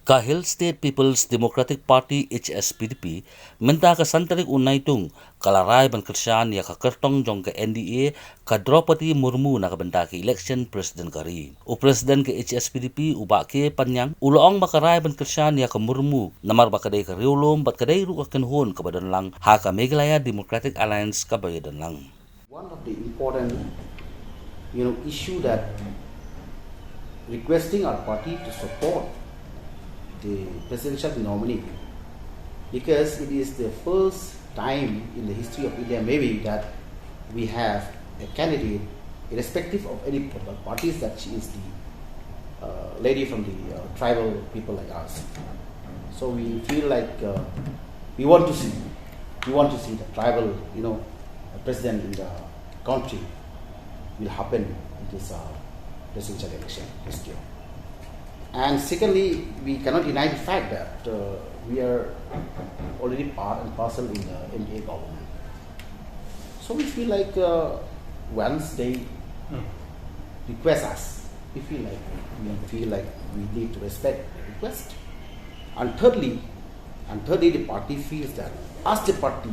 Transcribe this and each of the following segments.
Kahil State People's Democratic Party Hspdp minta ka santarik unay tung kalaray ban Kyrshan ya ka Kyrtong jong ka NDA ka Draupadi Murmu na kabanta ka election president kari. O president ka Hspdp uba ke panyang uloong makaray ban Kyrshan ya ka Murmu namar bakaday ka riulom bat kaday ru ka kinhon kabadan lang ha ka Meghalaya Democratic Alliance kabayadan lang. One of the important issue that requesting our party to support the presidential nominee, because it is the first time in the history of India maybe that we have a candidate, irrespective of any political parties, that she is the lady from the tribal people like us. So we feel like we want to see the tribal president in the country will happen in this presidential election this year. And secondly, we cannot deny the fact that we are already part and parcel in the NDA government. So we feel like once they request us, we feel like we need to respect the request. And thirdly, the party feels that as the party,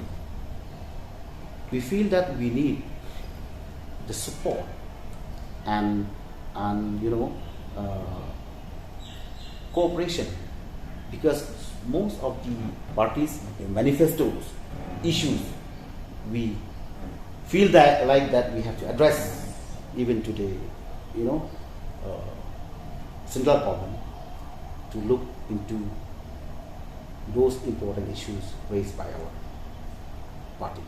we feel that we need the support and cooperation, because most of the parties' manifestos, issues, we feel that we have to address even to the central government to look into those important issues raised by our party.